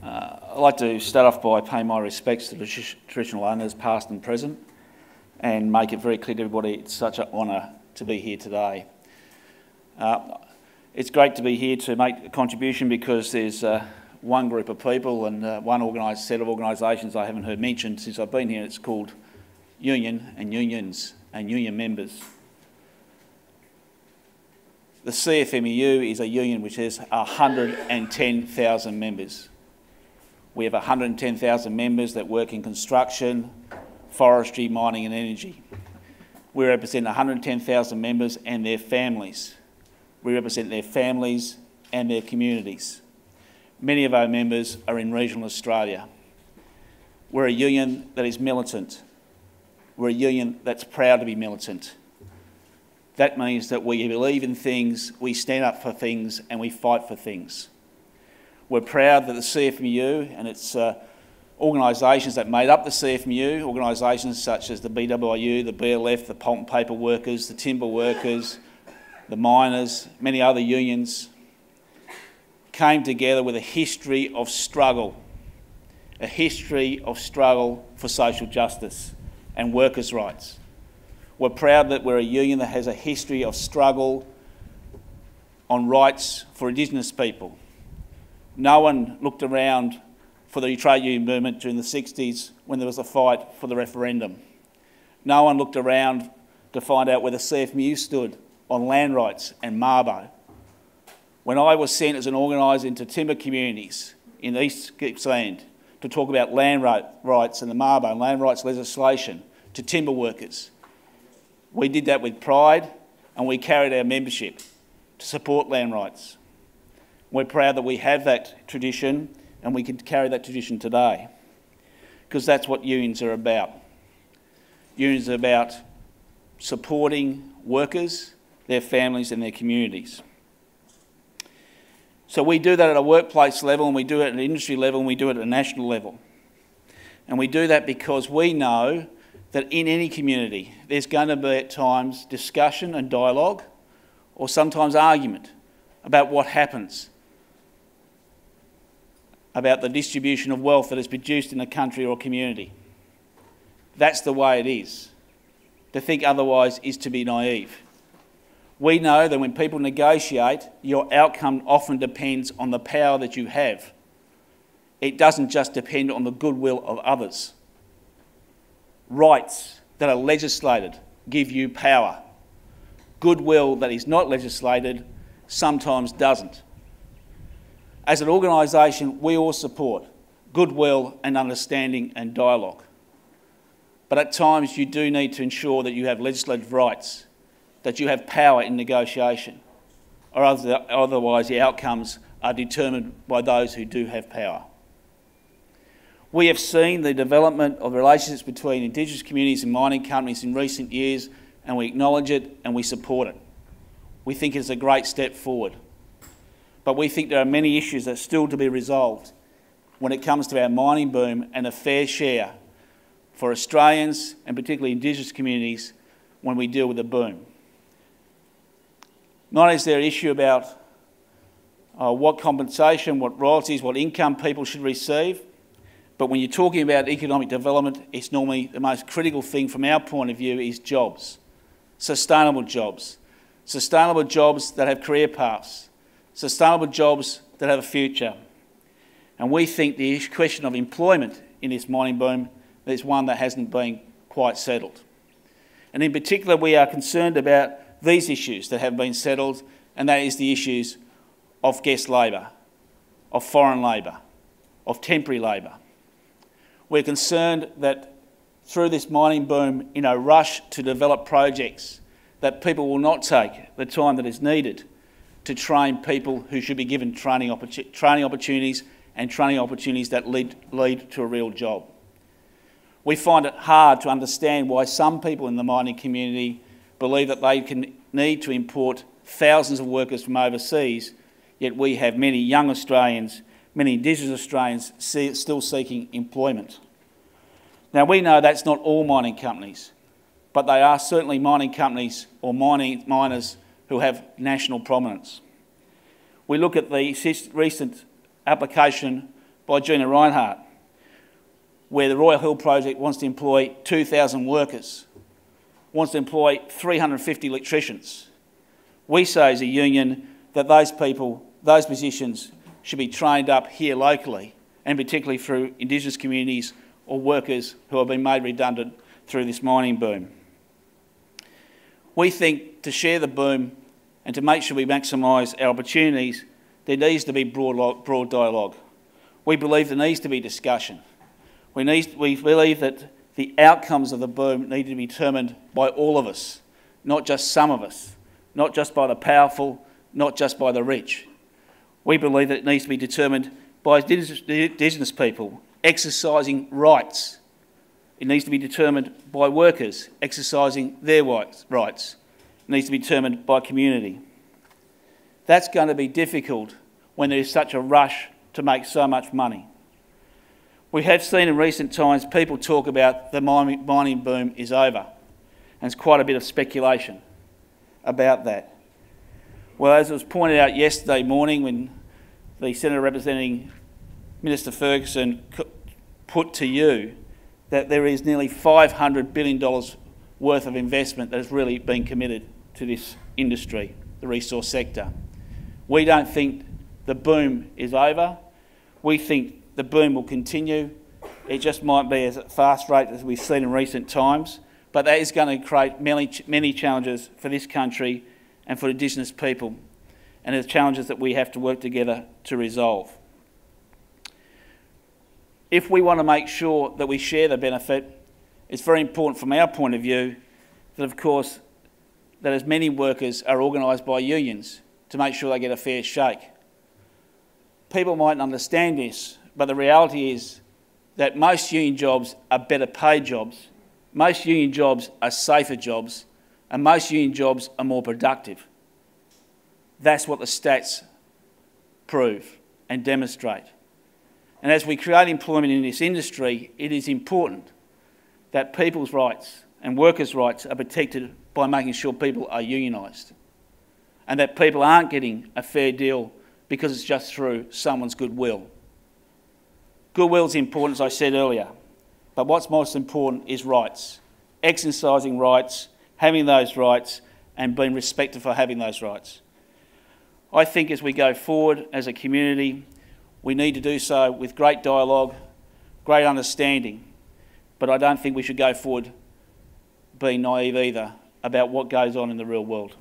I'd like to start off by paying my respects to the traditional owners, past and present, and make it very clear to everybody it's such an honour to be here today. It's great to be here to make a contribution because there's one group of people and one set of organisations I haven't heard mentioned since I've been here. It's called Union and Unions and Union members. The CFMEU is a union which has 110,000 members. We have 110,000 members that work in construction, forestry, mining and energy. We represent 110,000 members and their families. We represent their families and their communities. Many of our members are in regional Australia. We're a union that is militant. We're a union that's proud to be militant. That means that we believe in things, we stand up for things and we fight for things. We're proud that the CFMEU and its organisations that made up the CFMEU, organisations such as the BWU, the BLF, the pulp and paper workers, the timber workers, the miners, many other unions, came together with a history of struggle for social justice and workers' rights. We're proud that we're a union that has a history of struggle on rights for Indigenous people. No one looked around for the trade union movement during the 60s when there was a fight for the referendum. No one looked around to find out where the CFMEU stood on land rights and Mabo. When I was sent as an organiser into timber communities in East Gippsland to talk about land rights and the Mabo and land rights legislation to timber workers, we did that with pride and we carried our membership to support land rights. We're proud that we have that tradition and we can carry that tradition today because that's what unions are about. Unions are about supporting workers, their families and their communities. So we do that at a workplace level and we do it at an industry level and we do it at a national level. And we do that because we know that in any community there's going to be at times discussion and dialogue or sometimes argument about what happens, about the distribution of wealth that is produced in a country or a community. That's the way it is. To think otherwise is to be naive. We know that when people negotiate, your outcome often depends on the power that you have. It doesn't just depend on the goodwill of others. Rights that are legislated give you power. Goodwill that is not legislated sometimes doesn't. As an organisation, we all support goodwill and understanding and dialogue. But at times you do need to ensure that you have legislative rights, that you have power in negotiation, or otherwise the outcomes are determined by those who do have power. We have seen the development of relationships between Indigenous communities and mining companies in recent years, and we acknowledge it and we support it. We think it's a great step forward. But we think there are many issues that are still to be resolved when it comes to our mining boom and a fair share for Australians and particularly Indigenous communities when we deal with the boom. Not only is there an issue about what compensation, what royalties, what income people should receive, but when you're talking about economic development, it's normally the most critical thing from our point of view is jobs, sustainable jobs that have career paths, sustainable jobs that have a future. And we think the question of employment in this mining boom is one that hasn't been quite settled. And in particular, we are concerned about these issues that have been settled, and that is the issues of guest labour, of foreign labour, of temporary labour. We're concerned that through this mining boom, in a rush to develop projects, that people will not take the time that is needed to train people who should be given training opportunities and training opportunities that lead to a real job. We find it hard to understand why some people in the mining community believe that they need to import thousands of workers from overseas, yet we have many young Australians, many Indigenous Australians still seeking employment. Now we know that's not all mining companies, but they are certainly mining companies or miners who have national prominence. We look at the recent application by Gina Reinhardt, where the Royal Hill project wants to employ 2,000 workers, wants to employ 350 electricians. We say as a union that those people, those positions should be trained up here locally, and particularly through Indigenous communities or workers who have been made redundant through this mining boom. We think to share the boom and to make sure we maximise our opportunities, there needs to be broad dialogue. We believe there needs to be discussion. We believe that the outcomes of the boom need to be determined by all of us, not just some of us, not just by the powerful, not just by the rich. We believe that it needs to be determined by Indigenous people exercising rights. It needs to be determined by workers exercising their rights. It needs to be determined by community. That's going to be difficult when there is such a rush to make so much money. We have seen in recent times people talk about the mining boom is over, and there's quite a bit of speculation about that. Well, as it was pointed out yesterday morning when the Senator representing Minister Ferguson put to you that there is nearly $500 billion worth of investment that has really been committed to this industry, the resource sector. We don't think the boom is over. We think the boom will continue. It just might be as a fast rate as we've seen in recent times, but that is going to create many challenges for this country and for Indigenous people, and it's challenges that we have to work together to resolve. If we want to make sure that we share the benefit, it's very important from our point of view that, of course, that as many workers are organised by unions to make sure they get a fair shake. People mightn't understand this, but the reality is that most union jobs are better paid jobs, most union jobs are safer jobs, and most union jobs are more productive. That's what the stats prove and demonstrate. And as we create employment in this industry, it is important that people's rights and workers' rights are protected by making sure people are unionised, and that people aren't getting a fair deal because it's just through someone's goodwill. Goodwill is important, as I said earlier, but what's most important is rights. Exercising rights, having those rights, and being respected for having those rights. I think as we go forward as a community, we need to do so with great dialogue, great understanding, but I don't think we should go forward being naive either about what goes on in the real world.